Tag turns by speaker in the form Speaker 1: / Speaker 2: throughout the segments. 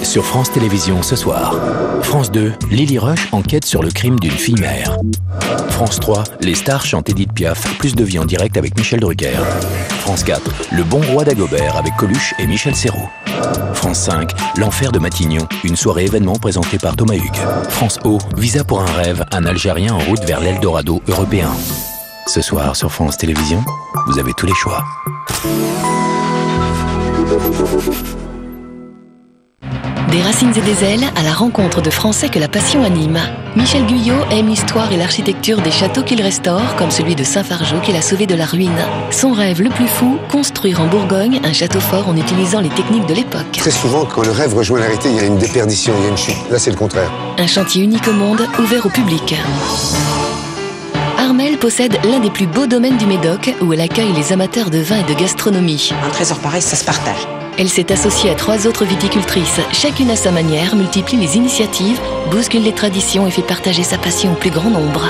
Speaker 1: sur France Télévisions ce soir. France 2, Lily Rush enquête sur le crime d'une fille mère. France 3, les stars chantent Edith Piaf, plus de vie en direct avec Michel Drucker. France 4, le bon roi d'Agobert avec Coluche et Michel Serrault. France 5, l'enfer de Matignon, une soirée événement présentée par Thomas Hugues. France O, visa pour un rêve, un Algérien en route vers l'Eldorado européen. Ce soir sur France Télévisions, vous avez tous les choix.
Speaker 2: Des racines et des ailes à la rencontre de Français que la passion anime. Michel Guyot aime l'histoire et l'architecture des châteaux qu'il restaure, comme celui de Saint-Fargeau qu'il a sauvé de la ruine. Son rêve le plus fou, construire en Bourgogne un château fort en utilisant les techniques de l'époque.
Speaker 3: Très souvent, quand le rêve rejoint la réalité, il y a une déperdition, il y a une chute. Là, c'est le contraire.
Speaker 2: Un chantier unique au monde, ouvert au public. Armelle possède l'un des plus beaux domaines du Médoc, où elle accueille les amateurs de vin et de gastronomie.
Speaker 4: Un trésor pareil, ça se partage.
Speaker 2: Elle s'est associée à 3 autres viticultrices. Chacune à sa manière multiplie les initiatives, bouscule les traditions et fait partager sa passion au plus grand nombre.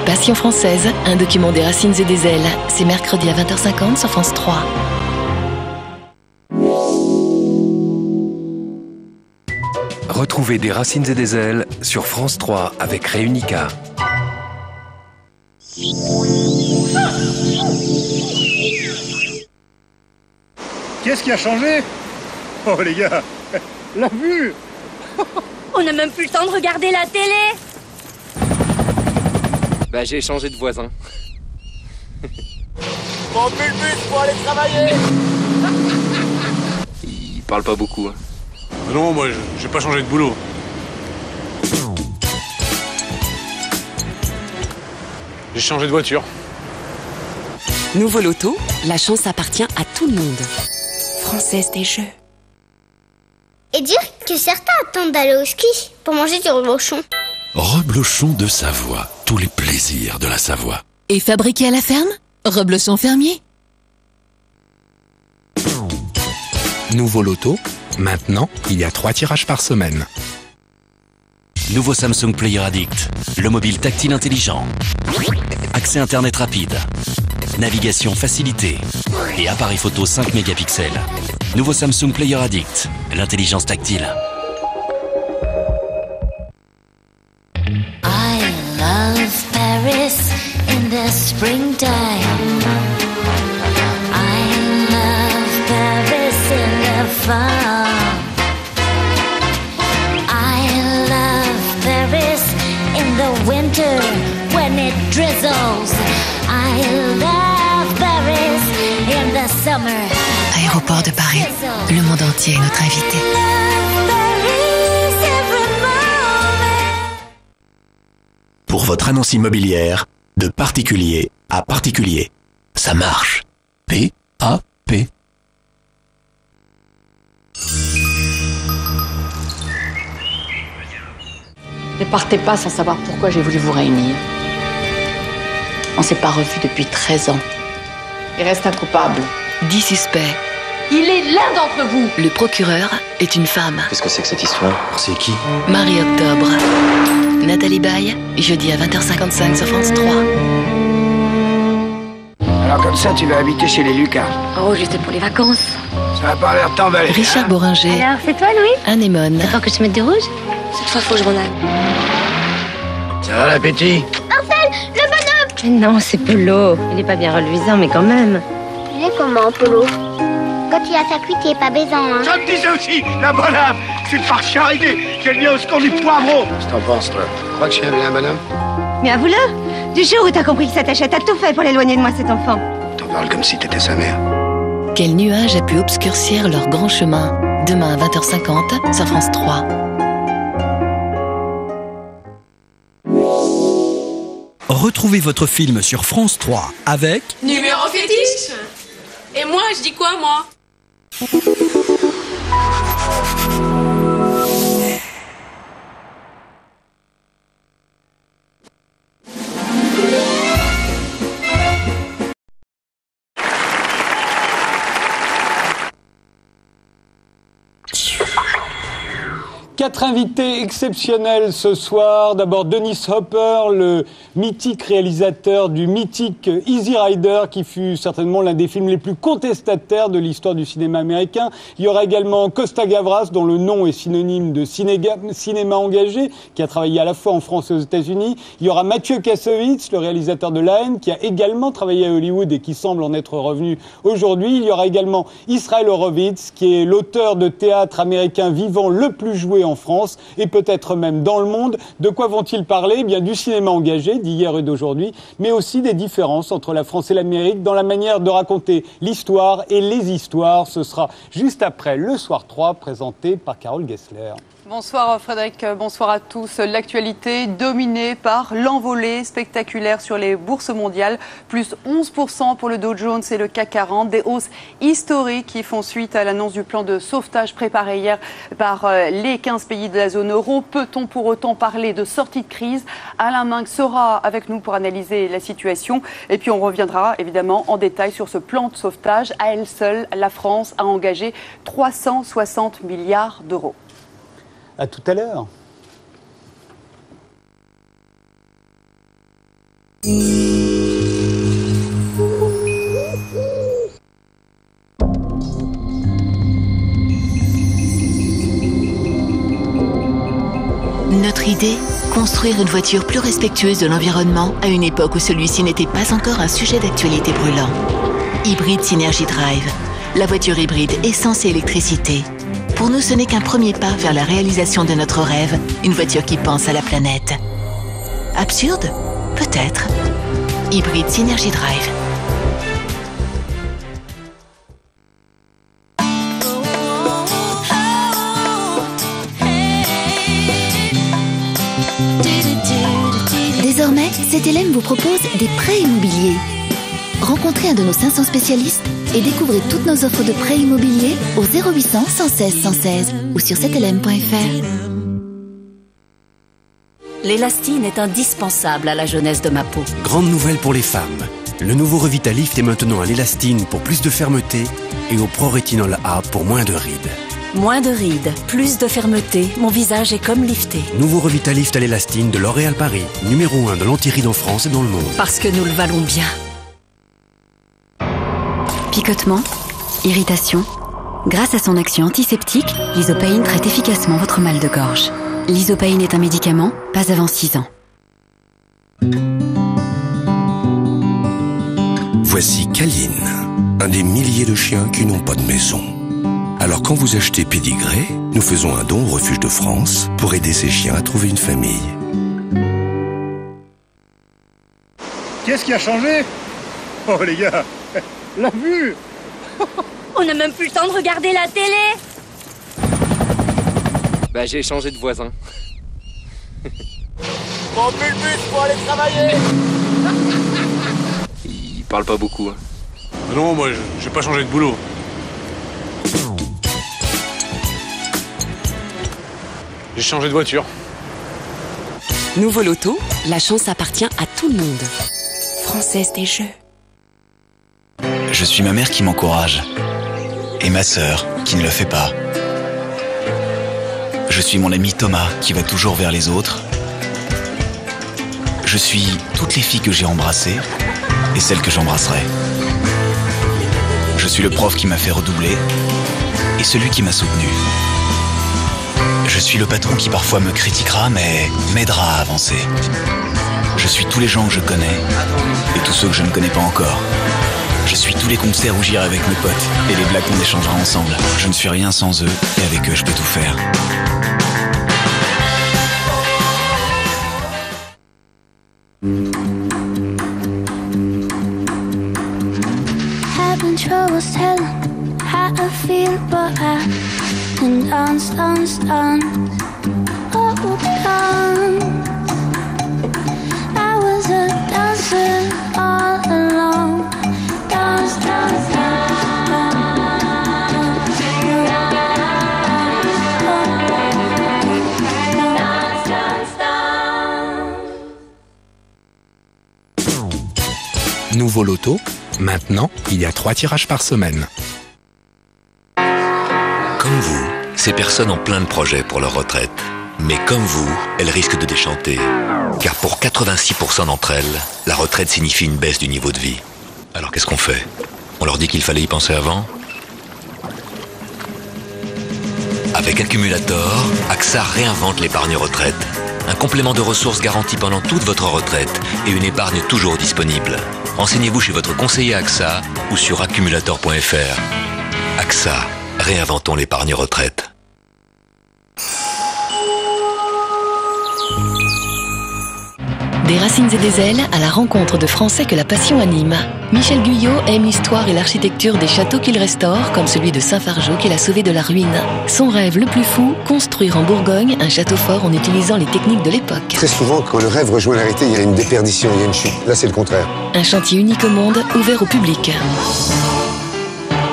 Speaker 2: Passion française, un document des racines et des ailes. C'est mercredi à 20h50 sur France 3.
Speaker 5: Retrouvez des racines et des ailes sur France 3 avec Réunica.
Speaker 6: Qu'est-ce qui a changé? Oh les gars, la vue.
Speaker 7: On n'a même plus le temps de regarder la télé.
Speaker 8: Bah j'ai changé de voisin.
Speaker 6: Prends plus le bus pour aller travailler.
Speaker 8: Il parle pas beaucoup.
Speaker 6: Non, moi j'ai pas changé de boulot. J'ai changé de voiture.
Speaker 9: Nouveau loto, la chance appartient à tout le monde. Française des Jeux.
Speaker 10: Et dire que certains attendent d'aller au ski pour manger du reblochon.
Speaker 11: Reblochon de Savoie, tous les plaisirs de la Savoie.
Speaker 2: Et fabriqué à la ferme? Reblochon fermier.
Speaker 1: Nouveau loto, maintenant, il y a 3 tirages par semaine.
Speaker 11: Nouveau Samsung Player Addict, le mobile tactile intelligent. Accès internet rapide. Navigation facilitée. Et appareil photo 5 mégapixels. Nouveau Samsung Player Addict, l'intelligence tactile.
Speaker 12: I love Paris in the springtime. I love Paris in the fall. I love Paris in the winter when it drizzles. I love Paris in the summer.
Speaker 2: Aéroport de Paris, le monde entier est notre invité.
Speaker 11: Pour votre annonce immobilière, de particulier à particulier, ça marche. P-A-P.
Speaker 13: Ne partez pas sans savoir pourquoi j'ai voulu vous réunir. On s'est pas revus depuis 13 ans. Il reste un coupable.
Speaker 2: 10 suspects.
Speaker 13: Il est l'un d'entre vous.
Speaker 2: Le procureur est une femme.
Speaker 8: Qu'est-ce que c'est que cette histoire?
Speaker 11: C'est qui?
Speaker 2: Marie-Octobre. Nathalie Baye, jeudi à 20h55 sur France 3.
Speaker 14: Alors comme ça, tu vas habiter chez les Lucas.
Speaker 7: Oh, j'étais pour les vacances.
Speaker 14: Ça va pas l'air de t'emballer.
Speaker 2: Richard Boringer.
Speaker 7: Alors, c'est toi, Louis?
Speaker 2: Anémone.
Speaker 7: D'accord que je mette du rouge? Cette fois, faut que je m'en aille.
Speaker 14: Ça va l'appétit?
Speaker 10: Marcel, le bonhomme!
Speaker 7: Mais non, c'est Polo. Il est pas bien reluisant, mais quand même.
Speaker 10: Il est comment, Polo? Quand il a sa cuite, il est pas baisant, hein.
Speaker 14: Ça me disait aussi, la bonhomme. C'est par charité qu'elle vient au secours du poivron. Qu'est-ce que t'en penses, toi? Tu crois que je suis un bonhomme?
Speaker 7: Mais avoue-le, du jour où t'as compris que ça t'achète, t'as tout fait pour l'éloigner de moi, cet enfant.
Speaker 14: T'en parles comme si t'étais sa mère.
Speaker 2: Quel nuage a pu obscurcir leur grand chemin? Demain à 20h50 sur France 3.
Speaker 15: Retrouvez votre film sur France 3 avec...
Speaker 16: Numéro fétiche. Et moi, je dis quoi, moi?
Speaker 4: 4 invités exceptionnels ce soir. D'abord, Dennis Hopper, le mythique réalisateur du mythique Easy Rider, qui fut certainement l'un des films les plus contestataires de l'histoire du cinéma américain. Il y aura également Costa Gavras, dont le nom est synonyme de cinéma engagé, qui a travaillé à la fois en France et aux États-Unis. Il y aura Mathieu Kassovitz, le réalisateur de La Haine, qui a également travaillé à Hollywood et qui semble en être revenu aujourd'hui. Il y aura également Israel Horovitz, qui est l'auteur de théâtre américain vivant le plus joué en France et peut-être même dans le monde. De quoi vont-ils parler ? Eh bien, du cinéma engagé d'hier et d'aujourd'hui, mais aussi des différences entre la France et l'Amérique dans la manière de raconter l'histoire et les histoires. Ce sera juste après le Soir 3, présenté par Carole Gessler.
Speaker 17: Bonsoir Frédéric, bonsoir à tous. L'actualité dominée par l'envolée spectaculaire sur les bourses mondiales, plus 11% pour le Dow Jones et le CAC 40, des hausses historiques qui font suite à l'annonce du plan de sauvetage préparé hier par les 15 pays de la zone euro. Peut-on pour autant parler de sortie de crise ? Alain Minc sera avec nous pour analyser la situation et puis on reviendra évidemment en détail sur ce plan de sauvetage. À elle seule, la France a engagé 360 milliards d'euros.
Speaker 4: À tout à l'heure.
Speaker 2: Notre idée ? Construire une voiture plus respectueuse de l'environnement à une époque où celui-ci n'était pas encore un sujet d'actualité brûlant. Hybrid Synergy Drive, la voiture hybride essence et électricité. Pour nous, ce n'est qu'un premier pas vers la réalisation de notre rêve, une voiture qui pense à la planète. Absurde ? Peut-être. Hybrid Synergy Drive. Désormais, CTLM vous propose des prêts immobiliers. Rencontrez un de nos 500 spécialistes et découvrez toutes nos offres de prêts immobiliers au 0800 116 116 ou sur CTLM.fr.
Speaker 18: L'élastine est indispensable à la jeunesse de ma peau.
Speaker 19: Grande nouvelle pour les femmes. Le nouveau Revitalift est maintenant à l'élastine pour plus de fermeté et au Pro-Rétinol A pour moins de rides.
Speaker 18: Moins de rides, plus de fermeté, mon visage est comme lifté.
Speaker 19: Nouveau Revitalift à l'élastine de L'Oréal Paris, numéro 1 de l'anti-rides en France et dans le monde.
Speaker 18: Parce que nous le valons bien.
Speaker 20: Picotement, irritation. Grâce à son action antiseptique, l'Isopaïne traite efficacement votre mal de gorge. L'Isopaïne est un médicament, pas avant 6 ans.
Speaker 21: Voici Caline, un des milliers de chiens qui n'ont pas de maison. Alors quand vous achetez Pédigré, nous faisons un don au Refuge de France pour aider ces chiens à trouver une famille.
Speaker 6: Qu'est-ce qui a changé ? Oh les gars, la vue.
Speaker 12: On n'a même plus le temps de regarder la télé.
Speaker 8: Bah j'ai changé de voisin.
Speaker 14: Prends plus le bus pour aller travailler.
Speaker 8: Il parle pas beaucoup. Hein.
Speaker 22: Non, moi j'ai pas changé de boulot. J'ai changé de voiture.
Speaker 9: Nouveau loto, la chance appartient à tout le monde. Française des Jeux.
Speaker 23: Je suis ma mère qui m'encourage. Et ma sœur qui ne le fait pas. Je suis mon ami Thomas qui va toujours vers les autres. Je suis toutes les filles que j'ai embrassées et celles que j'embrasserai. Je suis le prof qui m'a fait redoubler et celui qui m'a soutenu. Je suis le patron qui parfois me critiquera mais m'aidera à avancer. Je suis tous les gens que je connais et tous ceux que je ne connais pas encore. Je suis tous les concerts où j'irai avec mes potes et les blagues qu'on échangera ensemble. Je ne suis rien sans eux et avec eux je peux tout faire.
Speaker 12: Having trouble telling how I feel, but I can dance. Oh, dance. I was a dancer all along. Dance.
Speaker 5: Nouveau loto, maintenant, il y a 3 tirages par semaine.
Speaker 21: Comme vous,
Speaker 1: Ces personnes ont plein de projets pour leur retraite. Mais comme vous, elles risquent de déchanter. Car pour 86% d'entre elles, la retraite signifie une baisse du niveau de vie. Alors qu'est-ce qu'on fait? On leur dit qu'il fallait y penser avant? Avec Accumulator, AXA réinvente l'épargne retraite. Un complément de ressources garanti pendant toute votre retraite et une épargne toujours disponible. Renseignez-vous chez votre conseiller AXA ou sur accumulator.fr. AXA, réinventons l'épargne retraite.
Speaker 2: Des racines et des ailes à la rencontre de Français que la passion anime. Michel Guyot aime l'histoire et l'architecture des châteaux qu'il restaure, comme celui de Saint-Fargeau qu'il a sauvé de la ruine. Son rêve le plus fou, construire en Bourgogne un château fort en utilisant les techniques de l'époque.
Speaker 3: Très souvent, quand le rêve rejoint la réalité, il y a une déperdition, il y a une chute. Là, c'est le contraire.
Speaker 2: Un chantier unique au monde, ouvert au public.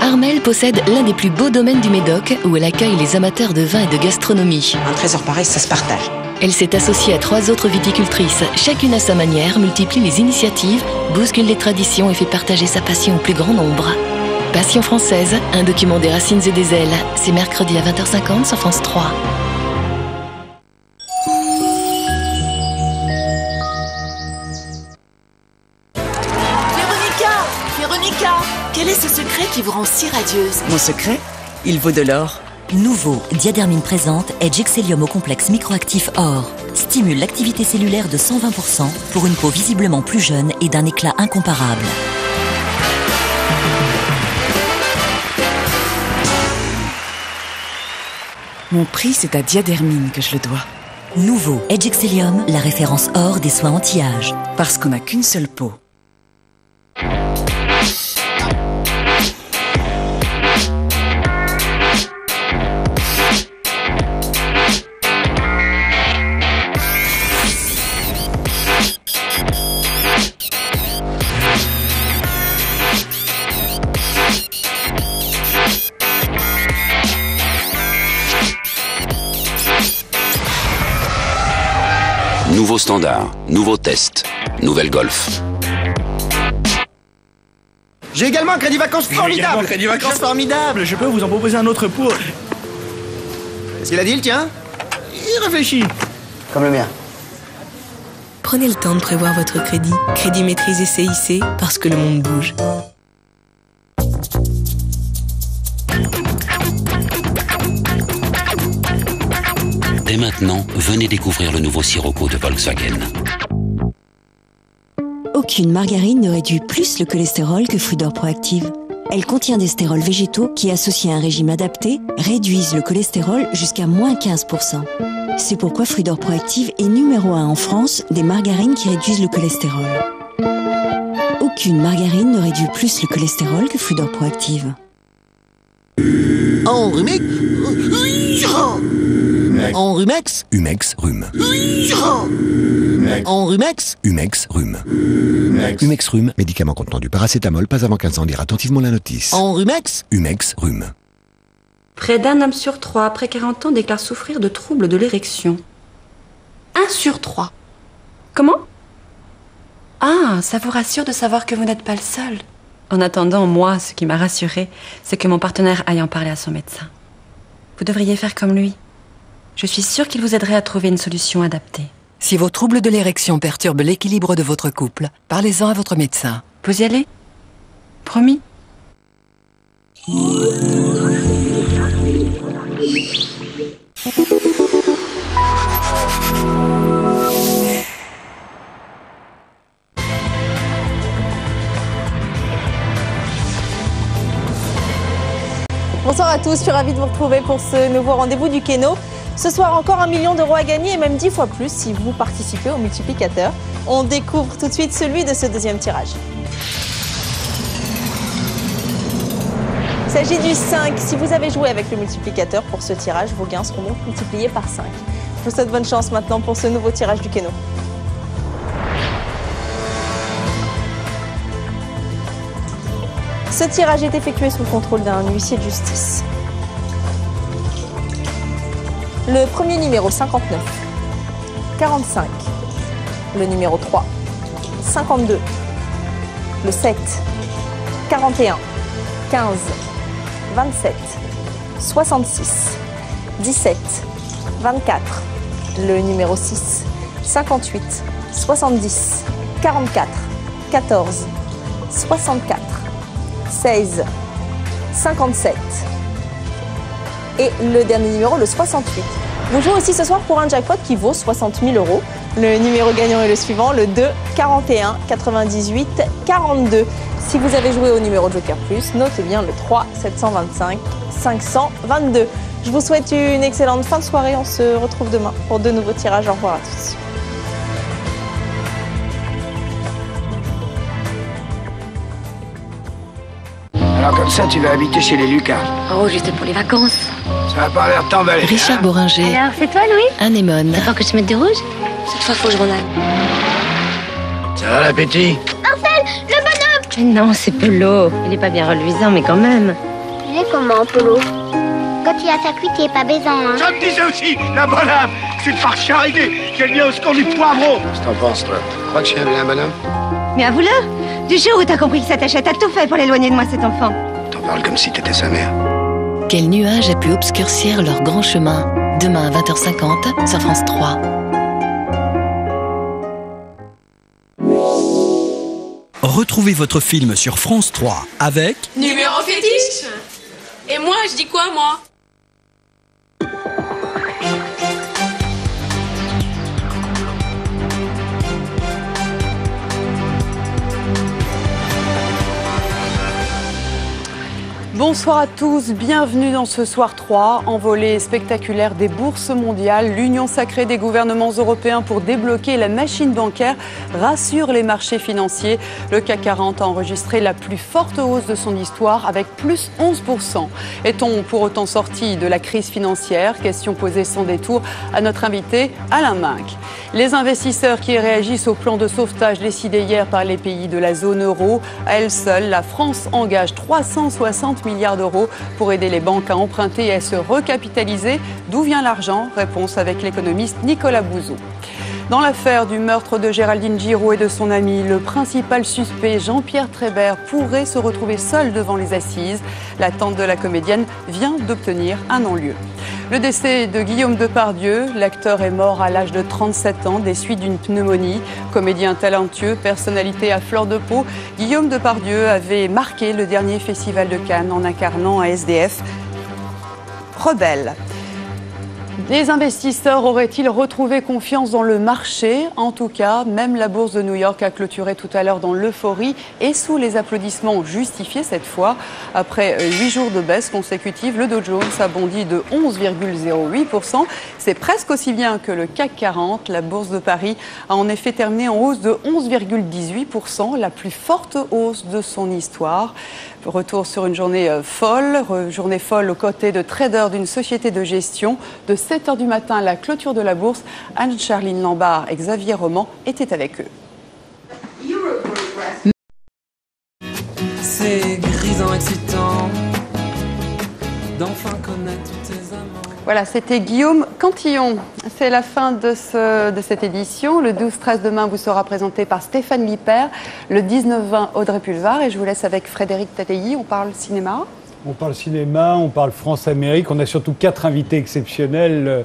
Speaker 2: Armelle possède l'un des plus beaux domaines du Médoc, où elle accueille les amateurs de vin et de gastronomie.
Speaker 13: Un trésor pareil, ça se partage.
Speaker 2: Elle s'est associée à 3 autres viticultrices. Chacune à sa manière multiplie les initiatives, bouscule les traditions et fait partager sa passion au plus grand nombre. Passion française, un document des racines et des ailes. C'est mercredi à 20h50 sur France 3.
Speaker 24: Véronica, quel est ce secret qui vous rend si radieuse?
Speaker 18: Mon secret? Il vaut de l'or. Nouveau, Diadermine présente Edge Excellium au complexe microactif or. Stimule l'activité cellulaire de 120% pour une peau visiblement plus jeune et d'un éclat incomparable.
Speaker 24: Mon prix, c'est à Diadermine que je le dois.
Speaker 18: Nouveau, Edge Excellium, la référence or des soins anti-âge.
Speaker 24: Parce qu'on n'a qu'une seule peau.
Speaker 25: Nouveau standard, nouveau test, nouvelle Golf.
Speaker 26: J'ai également un crédit vacances formidable.
Speaker 27: Crédit vacances formidable. Je peux vous en proposer un autre pour...
Speaker 26: Qu'est-ce qu'il a dit, le tien?
Speaker 27: Il réfléchit.
Speaker 26: Comme le mien.
Speaker 28: Prenez le temps de prévoir votre crédit. Crédit maîtrisé CIC, parce que le monde bouge.
Speaker 23: Dès maintenant, venez découvrir le nouveau Sirocco de Volkswagen.
Speaker 20: Aucune margarine ne réduit plus le cholestérol que Fruit d'Or Proactive. Elle contient des stérols végétaux qui, associés à un régime adapté, réduisent le cholestérol jusqu'à moins 15%. C'est pourquoi Fruit d'Or Proactive est numéro 1 en France des margarines qui réduisent le cholestérol. Aucune margarine ne réduit plus le cholestérol que Fruit d'Or Proactive.
Speaker 26: Enrhumé. Enrhumex.
Speaker 21: Humex Rhume.
Speaker 26: Enrhumex.
Speaker 21: Humex Rhume. Humex Rhume, médicament contenant du paracétamol, pas avant 15 ans, lire attentivement la notice.
Speaker 26: Enrhumex.
Speaker 21: Humex Rhume.
Speaker 29: Près d'un homme sur 3 après 40 ans déclare souffrir de troubles de l'érection. 1 sur 3. Comment? Ah, ça vous rassure de savoir que vous n'êtes pas le seul. En attendant, moi, ce qui m'a rassurée, c'est que mon partenaire aille en parler à son médecin. Vous devriez faire comme lui. Je suis sûre qu'il vous aiderait à trouver une solution adaptée.
Speaker 30: Si vos troubles de l'érection perturbent l'équilibre de votre couple, parlez-en à votre médecin.
Speaker 29: Vous y allez? Promis?
Speaker 31: Bonsoir à tous, je suis ravie de vous retrouver pour ce nouveau rendez-vous du Keno. Ce soir, encore 1 million d'euros à gagner et même 10 fois plus si vous participez au multiplicateur. On découvre tout de suite celui de ce deuxième tirage. Il s'agit du 5. Si vous avez joué avec le multiplicateur pour ce tirage, vos gains seront donc multipliés par 5. Je vous souhaite bonne chance maintenant pour ce nouveau tirage du Keno. Ce tirage est effectué sous le contrôle d'un huissier de justice. Le premier numéro 59, 45, le numéro 3, 52, le 7, 41, 15, 27, 66, 17, 24, le numéro 6, 58, 70, 44, 14, 64, 16, 57 et le dernier numéro, le 68. Vous jouez aussi ce soir pour un jackpot qui vaut 60 000 €. Le numéro gagnant est le suivant, le 2, 41, 98, 42. Si vous avez joué au numéro Joker Plus, notez bien le 3, 725, 522. Je vous souhaite une excellente fin de soirée. On se retrouve demain pour de nouveaux tirages. Au revoir à tous.
Speaker 4: Alors comme ça, tu vas habiter chez les Lucas.
Speaker 6: Oh, juste pour les vacances.
Speaker 4: Ça va pas l'air t'emballer.
Speaker 2: Richard
Speaker 4: hein?
Speaker 2: Boringer.
Speaker 6: Alors, c'est toi, Louis?
Speaker 2: Anémone.
Speaker 6: T'as peur que je mette du rouge? Cette fois, faut que je m'en aille.
Speaker 4: Ça va l'appétit?
Speaker 6: Marcel, le bonhomme! Mais non, c'est Polo. Il est pas bien reluisant, mais quand même.
Speaker 12: Il est comment, Polo? Quand il a sa cuite, il est pas baisant, hein.
Speaker 4: Ça me disait aussi, la bonhomme. C'est une farcharité. Qu'elle vient au secours du poivron. Qu'est-ce que t'en penses, toi? Tu crois que je suis un vilain bonhomme?
Speaker 6: Mais avoue-le! Du jour où t'as compris que ça t'achète, t'as tout fait pour l'éloigner de moi, cet enfant.
Speaker 4: T'en parles comme si t'étais sa mère.
Speaker 2: Quel nuage a pu obscurcir leur grand chemin? Demain à 20h50 sur France 3.
Speaker 7: Retrouvez votre film sur France 3 avec...
Speaker 10: Numéro fétiche. Et moi, je dis quoi, moi?
Speaker 11: Bonsoir à tous, bienvenue dans ce Soir 3. Envolée spectaculaire des bourses mondiales, l'union sacrée des gouvernements européens pour débloquer la machine bancaire rassure les marchés financiers. Le CAC 40 a enregistré la plus forte hausse de son histoire avec plus 11%. Est-on pour autant sorti de la crise financière? Question posée sans détour à notre invité Alain Minck. Les investisseurs qui réagissent au plan de sauvetage décidé hier par les pays de la zone euro, à elle seule, la France engage 360 milliards d'euros pour aider les banques à emprunter et à se recapitaliser. D'où vient l'argent? Réponse avec l'économiste Nicolas Bouzou. Dans l'affaire du meurtre de Géraldine Giraud et de son ami, le principal suspect, Jean-Pierre Trébert, pourrait se retrouver seul devant les assises. La tante de la comédienne vient d'obtenir un non-lieu. Le décès de Guillaume Depardieu, l'acteur est mort à l'âge de 37 ans des suites d'une pneumonie. Comédien talentueux, personnalité à fleur de peau, Guillaume Depardieu avait marqué le dernier festival de Cannes en incarnant un SDF rebelle. Les investisseurs auraient-ils retrouvé confiance dans le marché? En tout cas, même la bourse de New York a clôturé tout à l'heure dans l'euphorie et sous les applaudissements justifiés cette fois. Après 8 jours de baisse consécutive, le Dow Jones a bondi de 11,08%. C'est presque aussi bien que le CAC 40. La bourse de Paris a en effet terminé en hausse de 11,18%, la plus forte hausse de son histoire. Retour sur une journée folle aux côtés de traders d'une société de gestion. De 7h du matin à la clôture de la bourse, Anne-Charline Lambard et Xavier Roman étaient avec eux.
Speaker 13: C'est grisant, excitant d'enfin connaître tous tes amants.
Speaker 11: Voilà, c'était Guillaume Cantillon. C'est la fin de cette édition. Le 12-13 demain vous sera présenté par Stéphane Lippert. Le 19-20, Audrey Pulvar. Et je vous laisse avec Frédéric Tateilly. On parle cinéma.
Speaker 14: On parle cinéma, on parle France-Amérique. On a surtout 4 invités exceptionnels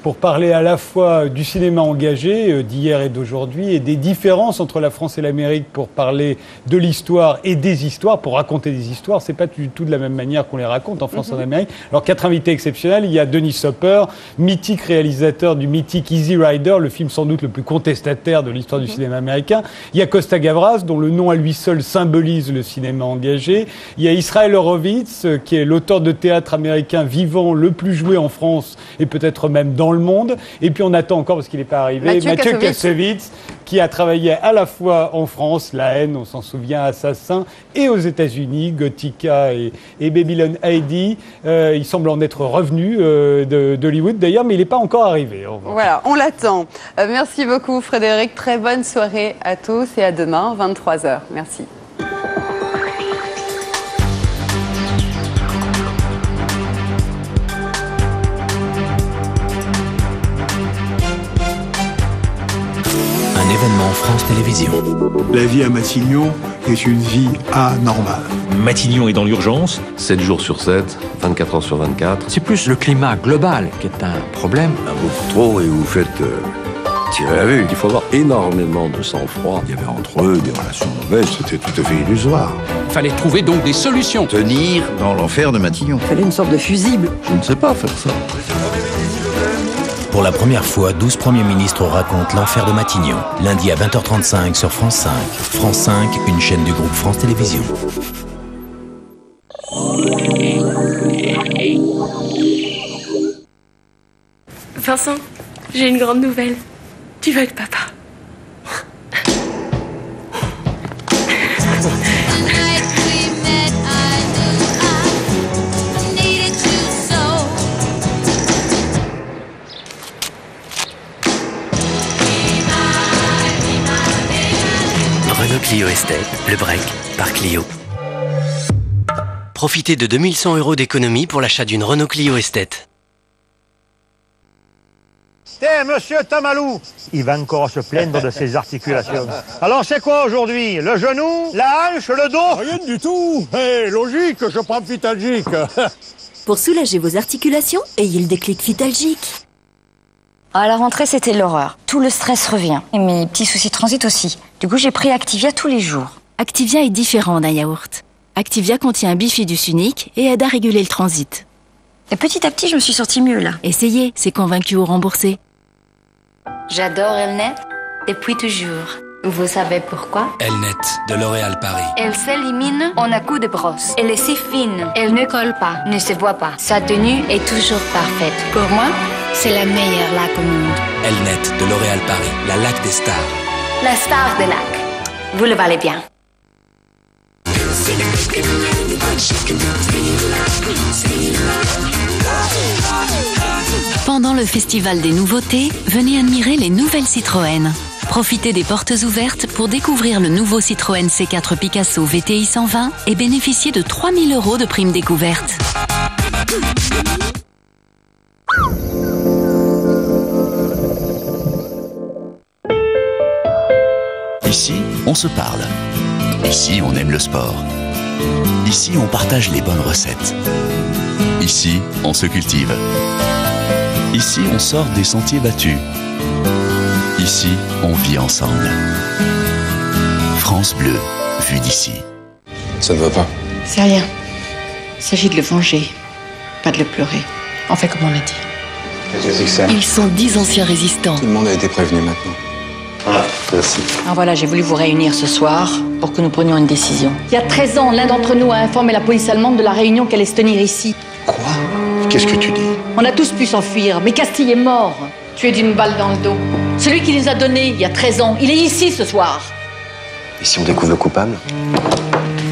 Speaker 14: pour parler à la fois du cinéma engagé d'hier et d'aujourd'hui et des différences entre la France et l'Amérique pour parler de l'histoire et des histoires, pour raconter des histoires. C'est pas du tout de la même manière qu'on les raconte en France et en Amérique. Alors 4 invités exceptionnels. Il y a Denis Hopper, mythique réalisateur du mythique Easy Rider, le film sans doute le plus contestataire de l'histoire du cinéma américain. Il y a Costa Gavras, dont le nom à lui seul symbolise le cinéma engagé. Il y a Israël Horovitz, qui est l'auteur de théâtre américain vivant le plus joué en France et peut-être même dans le monde. Et puis on attend encore, parce qu'il n'est pas arrivé, Mathieu Kassovitz, qui a travaillé à la fois en France, La Haine, on s'en souvient, Assassin, et aux États-Unis, Gothica et Babylon AD. Il semble en être revenu d'Hollywood d'ailleurs, mais il n'est pas encore arrivé.
Speaker 11: Voilà, on l'attend. Merci beaucoup Frédéric, très bonne soirée à tous et à demain, 23h. Merci.
Speaker 1: Événement France Télévisions.
Speaker 15: La vie à Massignon
Speaker 4: est une vie anormale.
Speaker 3: Matignon est dans l'urgence.
Speaker 5: 7 jours sur 7, 24 heures sur 24.
Speaker 8: C'est plus le climat global qui est un problème.
Speaker 5: Un bouffe trop et vous faites tirer la vue. Il faut avoir énormément de sang-froid. Il y avait entre eux des relations mauvaises, c'était tout à fait illusoire.
Speaker 8: Il fallait trouver donc des solutions.
Speaker 5: Tenir dans l'enfer de Matignon.
Speaker 31: Il fallait une sorte de fusible.
Speaker 5: Je ne sais pas faire ça.
Speaker 23: Pour la première fois, 12 premiers ministres racontent l'enfer de Matignon. Lundi à 20h35 sur France 5. France 5, une chaîne du groupe France Télévisions.
Speaker 10: Vincent, j'ai une grande nouvelle. Tu vas être papa.
Speaker 9: Renault Clio Estate, le break par Clio. Profitez de 2100 € d'économie pour l'achat d'une Renault Clio Estate.
Speaker 15: Tiens, monsieur Tamalou, il va encore se plaindre de ses articulations. Alors c'est quoi aujourd'hui? Le genou? La hanche? Le dos?
Speaker 4: Rien du tout. Logique, je prends Vitalgique.
Speaker 20: Pour soulager vos articulations, ayez le déclic Vitalgique.
Speaker 6: À la rentrée, c'était l'horreur. Tout le stress revient. Et mes petits soucis de transit aussi. Du coup, j'ai pris Activia tous les jours.
Speaker 16: Activia est différent d'un yaourt. Activia contient un bifidus unique et aide à réguler le transit.
Speaker 6: Et petit à petit, je me suis sentie mieux, là.
Speaker 16: Essayez, c'est convaincu ou remboursé.
Speaker 6: J'adore Elnet depuis toujours. Vous savez pourquoi?
Speaker 23: Elnet de L'Oréal Paris.
Speaker 6: Elle s'élimine en un coup de brosse. Elle est si fine, elle ne colle pas, ne se voit pas. Sa tenue est toujours parfaite. Pour moi, c'est la meilleure laque au monde.
Speaker 23: Elnet de L'Oréal Paris, la laque des stars.
Speaker 6: La star des lacs. Vous le valez bien.
Speaker 30: Pendant le festival des nouveautés, venez admirer les nouvelles Citroën. Profitez des portes ouvertes pour découvrir le nouveau Citroën C4 Picasso VTI 120 et bénéficier de 3 000 € de prime découverte.
Speaker 23: Ici, on se parle. Ici, on aime le sport. Ici, on partage les bonnes recettes. Ici, on se cultive. Ici, on sort des sentiers battus. Ici, on vit ensemble. France Bleu, vue d'ici.
Speaker 5: Ça ne va pas.
Speaker 29: C'est rien. Il s'agit de le venger, pas de le pleurer. On fait comme on l'a dit.
Speaker 5: Qu'est-ce que c'est que ça?
Speaker 2: Ils sont 10 anciens résistants.
Speaker 5: Tout le monde a été prévenu maintenant. Ah, merci.
Speaker 29: Alors voilà, j'ai voulu vous réunir ce soir pour que nous prenions une décision. Il y a 13 ans, l'un d'entre nous a informé la police allemande de la réunion qu'elle allait se tenir ici.
Speaker 5: Quoi? Qu'est-ce que tu dis?
Speaker 29: On a tous pu s'enfuir, mais Castille est mort, tué d'une balle dans le dos. Celui qui les a donnés il y a 13 ans, il est ici ce soir.
Speaker 5: Et si on découvre le coupable?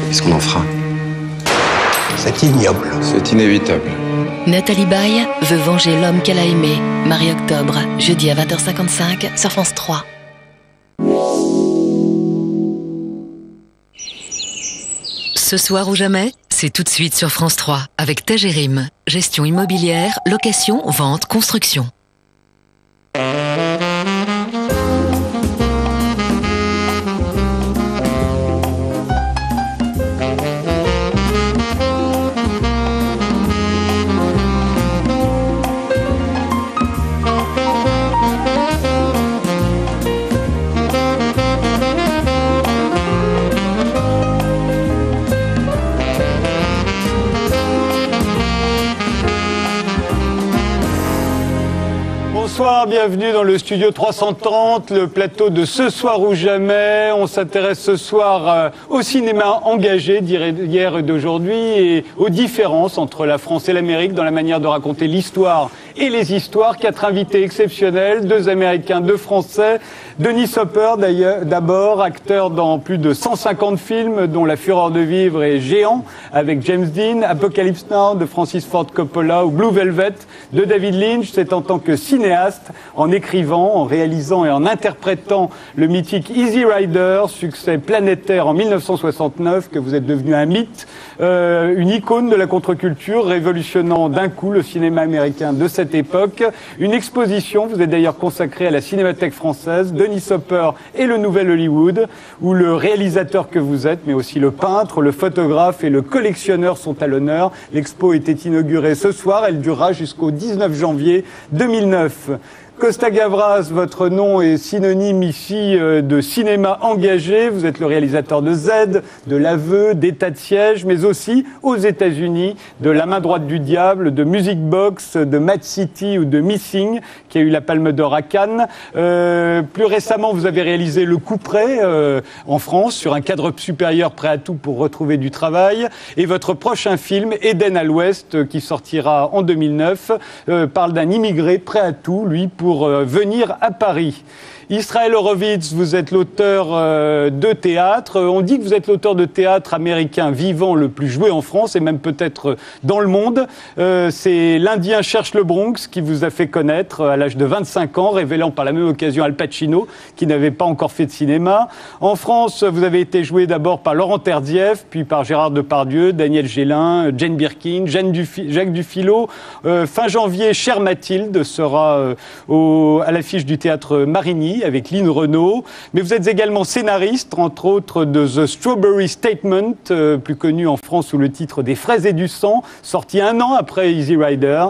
Speaker 5: Qu'est-ce qu'on en fera?
Speaker 4: C'est ignoble.
Speaker 5: C'est inévitable.
Speaker 2: Nathalie Baye veut venger l'homme qu'elle a aimé. Marie-Octobre, jeudi à 20h55 sur France 3.
Speaker 30: Ce soir ou jamais, c'est tout de suite sur France 3 avec Tagerim. Gestion immobilière, location, vente, construction.
Speaker 14: Bonsoir, bienvenue dans le studio 330, le plateau de Ce soir ou jamais. On s'intéresse ce soir au cinéma engagé d'hier et d'aujourd'hui et aux différences entre la France et l'Amérique dans la manière de raconter l'histoire et les histoires. 4 invités exceptionnels, 2 Américains, 2 Français. Denis Hopper, d'abord, acteur dans plus de 150 films, dont La Fureur de vivre et Géant, avec James Dean, Apocalypse Now de Francis Ford Coppola ou Blue Velvet de David Lynch. C'est en tant que cinéaste cinéaste, en écrivant, en réalisant et en interprétant le mythique Easy Rider, succès planétaire en 1969, que vous êtes devenu un mythe, une icône de la contre-culture, révolutionnant d'un coup le cinéma américain de cette époque. Une exposition, vous êtes d'ailleurs consacré à la Cinémathèque française, Denis Hopper et le Nouvel Hollywood, où le réalisateur que vous êtes, mais aussi le peintre, le photographe et le collectionneur sont à l'honneur. L'expo était inaugurée ce soir, elle durera jusqu'au 19 janvier 2009. Costa Gavras, votre nom est synonyme ici de cinéma engagé. Vous êtes le réalisateur de Z, de L'Aveu, d'État de siège, mais aussi aux États-Unis, de La main droite du diable, de Music Box, de Mad City ou de Missing, qui a eu la Palme d'Or à Cannes. Plus récemment, vous avez réalisé Le Couperet en France, sur un cadre supérieur prêt à tout pour retrouver du travail. Et votre prochain film, Eden à l'Ouest, qui sortira en 2009, parle d'un immigré prêt à tout, lui, pour venir à Paris. Israël Horovitz, vous êtes l'auteur de théâtre. On dit que vous êtes l'auteur de théâtre américain vivant le plus joué en France et même peut-être dans le monde. C'est L'Indien cherche le Bronx qui vous a fait connaître à l'âge de 25 ans, révélant par la même occasion Al Pacino, qui n'avait pas encore fait de cinéma. En France, vous avez été joué d'abord par Laurent Terdieff, puis par Gérard Depardieu, Daniel Gélin, Jane Birkin, Jacques Dufilo. Fin janvier, Chère Mathilde sera à l'affiche du théâtre Marigny, avec Lynn Renaud, mais vous êtes également scénariste, entre autres de The Strawberry Statement, plus connu en France sous le titre Des fraises et du sang, sorti 1 an après Easy Rider,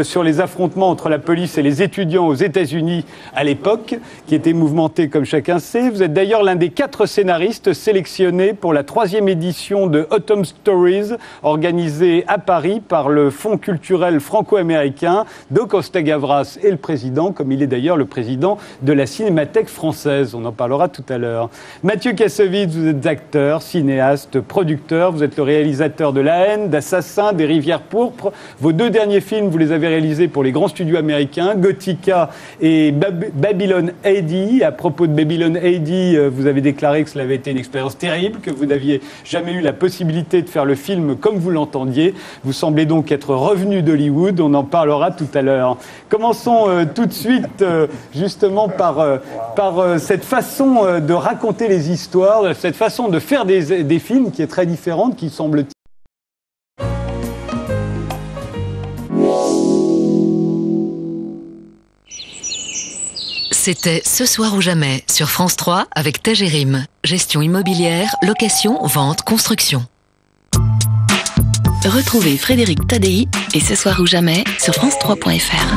Speaker 14: sur les affrontements entre la police et les étudiants aux États-Unis à l'époque, qui était mouvementé comme chacun sait. Vous êtes d'ailleurs l'un des 4 scénaristes sélectionnés pour la 3e édition de Autumn Stories, organisée à Paris par le Fonds culturel franco-américain. De Costa Gavras est le président, comme il est d'ailleurs le président de la Cinémathèque française, on en parlera tout à l'heure. Mathieu Kassovitz, vous êtes acteur, cinéaste, producteur, vous êtes le réalisateur de La haine, d'Assassin, des Rivières pourpres. Vos 2 derniers films, vous les avez réalisés pour les grands studios américains, Gothica et Babylon AD. À propos de Babylon AD, vous avez déclaré que cela avait été une expérience terrible, que vous n'aviez jamais eu la possibilité de faire le film comme vous l'entendiez. Vous semblez donc être revenu d'Hollywood, on en parlera tout à l'heure. Commençons tout de suite, justement, par cette façon de raconter les histoires, cette façon de faire des films qui est très différente, qui semble...
Speaker 30: C'était Ce soir ou jamais sur France 3 avec Tagerim. Gestion immobilière, location, vente, construction.
Speaker 2: Retrouvez Frédéric Tadei et Ce soir ou jamais sur France3.fr.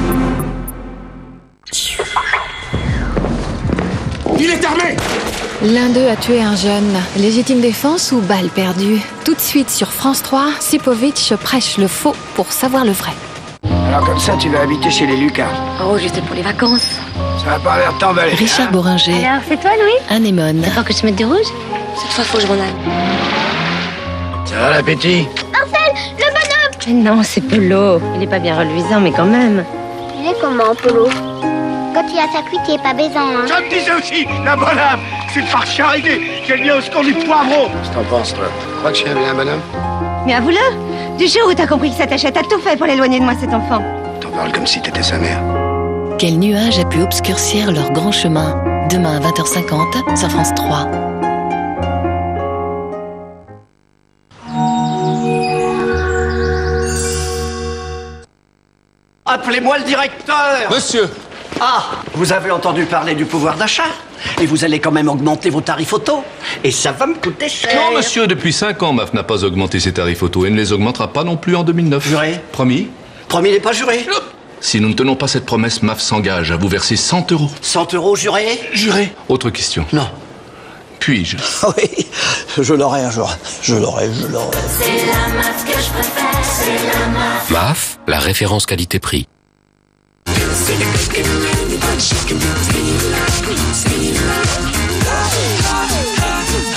Speaker 4: Il est armé!
Speaker 12: L'un d'eux a tué un jeune. Légitime défense ou balle perdue? Tout de suite sur France 3, Sipovic prêche le faux pour savoir le vrai.
Speaker 4: Alors comme ça, tu vas habiter chez les Lucas.
Speaker 6: Oh, juste pour les vacances.
Speaker 4: Ça va pas l'air t'emballer.
Speaker 2: Richard Boringer.
Speaker 6: Alors, c'est toi, Louis?
Speaker 2: Anémone.
Speaker 6: D'accord que je mette du rouge? Cette fois, faut que je m'en aille.
Speaker 4: Ça va l'appétit?
Speaker 6: Marcel, le bonhomme! Mais non, c'est Polo. Il est pas bien reluisant, mais quand même.
Speaker 17: Il est comment, Polo? Quand il a sa cuite, il est pas baisant, hein.
Speaker 4: Je me disais aussi, la bonne âme, c'est une farciarité qu'elle vient au secours du poivreau. Qu'est-ce que t'en penses, toi? Tu crois que je suis un bien bonhomme?
Speaker 6: Mais avoue-le! Du jour où t'as compris que ça t'achète, t'as tout fait pour l'éloigner de moi, cet enfant.
Speaker 4: T'en parles comme si t'étais sa mère.
Speaker 2: Quel nuage a pu obscurcir leur grand chemin? Demain à 20h50 sur France 3.
Speaker 18: Appelez-moi le directeur!
Speaker 19: Monsieur!
Speaker 18: Ah, vous avez entendu parler du pouvoir d'achat? Et vous allez quand même augmenter vos tarifs auto? Et ça va me coûter cher!
Speaker 19: Non, monsieur, depuis 5 ans, MAF n'a pas augmenté ses tarifs auto et ne les augmentera pas non plus en 2009.
Speaker 18: Juré?
Speaker 19: Promis?
Speaker 18: Promis n'est pas juré.
Speaker 19: Si nous ne tenons pas cette promesse, MAF s'engage à vous verser 100 €.
Speaker 18: 100 € juré?
Speaker 19: Juré. Autre question.
Speaker 18: Non.
Speaker 19: Puis-je?
Speaker 18: Oui, je l'aurai un jour. Je l'aurai.
Speaker 30: C'est la MAF que je préfère, c'est la MAF.
Speaker 1: MAF, la référence qualité-prix.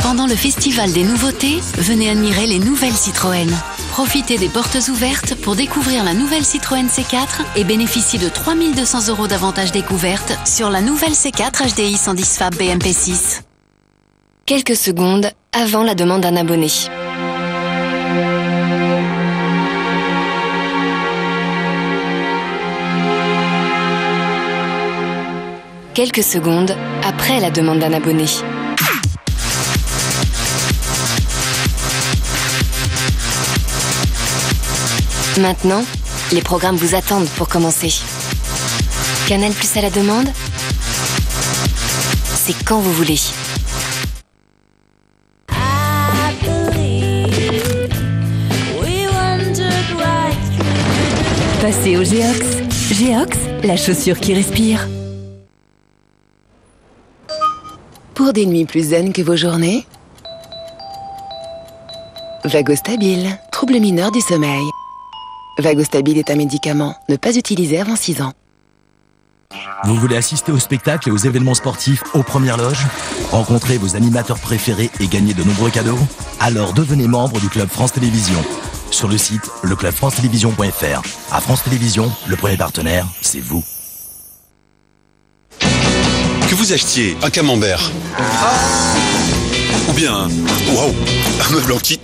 Speaker 30: Pendant le festival des nouveautés, venez admirer les nouvelles Citroën. Profitez des portes ouvertes pour découvrir la nouvelle Citroën C4 et bénéficiez de 3 200 € d'avantages découvertes sur la nouvelle C4 HDI 110 Fab BMP6.
Speaker 2: Quelques secondes avant la demande d'un abonné. quelques secondes après la demande d'un abonné. Maintenant, les programmes vous attendent pour commencer. Canal+ à la demande, c'est quand vous voulez.
Speaker 30: Passez au Geox. Geox, la chaussure qui respire.
Speaker 2: Pour des nuits plus zen que vos journées, Vagostabile, trouble mineur du sommeil. Vagostabile est un médicament, ne pas utiliser avant 6 ans.
Speaker 3: Vous voulez assister aux spectacles et aux événements sportifs aux premières loges? Rencontrer vos animateurs préférés et gagner de nombreux cadeaux? Alors devenez membre du Club France Télévisions. Sur le site leclubfrancetélévision.fr. À France Télévisions, le premier partenaire, c'est vous.
Speaker 7: Que vous achetiez un camembert ou bien un meuble en kit,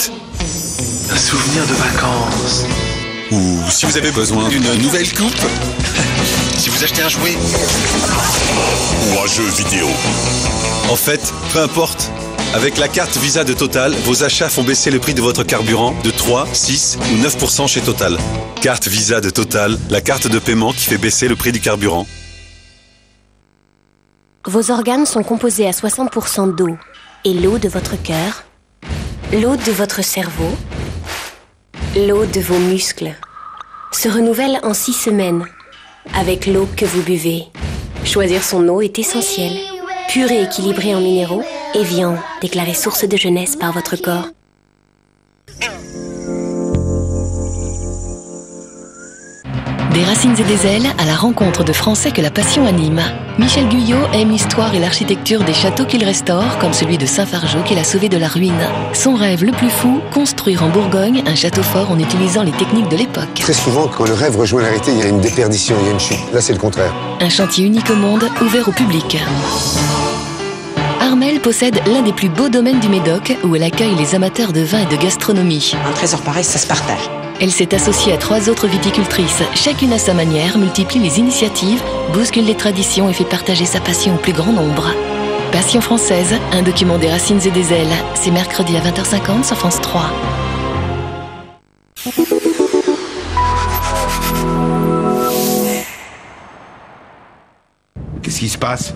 Speaker 11: un souvenir de vacances,
Speaker 7: ou si vous avez besoin d'une nouvelle coupe, si vous achetez un jouet ou un jeu vidéo. En fait, peu importe. Avec la carte Visa de Total, vos achats font baisser le prix de votre carburant de 3, 6 ou 9% chez Total. Carte Visa de Total, la carte de paiement qui fait baisser le prix du carburant.
Speaker 13: Vos organes sont composés à 60% d'eau. Et l'eau de votre cœur, l'eau de votre cerveau, l'eau de vos muscles se renouvelle en 6 semaines avec l'eau que vous buvez. Choisir son eau est essentiel. Pure et équilibrée en minéraux, Evian, déclarée source de jeunesse par votre corps.
Speaker 2: Des racines et des ailes à la rencontre de Français que la passion anime. Michel Guyot aime l'histoire et l'architecture des châteaux qu'il restaure, comme celui de Saint-Fargeau qu'il a sauvé de la ruine. Son rêve le plus fou, construire en Bourgogne un château fort en utilisant les techniques de l'époque.
Speaker 21: Très souvent, quand le rêve rejoint la réalité, il y a une déperdition, il y a une chute. Là, c'est le contraire.
Speaker 2: Un chantier unique au monde, ouvert au public. Armelle possède l'un des plus beaux domaines du Médoc, où elle accueille les amateurs de vin et de gastronomie.
Speaker 22: Un trésor pareil, ça se partage.
Speaker 2: Elle s'est associée à 3 autres viticultrices. Chacune à sa manière multiplie les initiatives, bouscule les traditions et fait partager sa passion au plus grand nombre. Passion française, un document des racines et des ailes. C'est mercredi à 20h50 sur France 3.
Speaker 4: Qu'est-ce qui se passe ?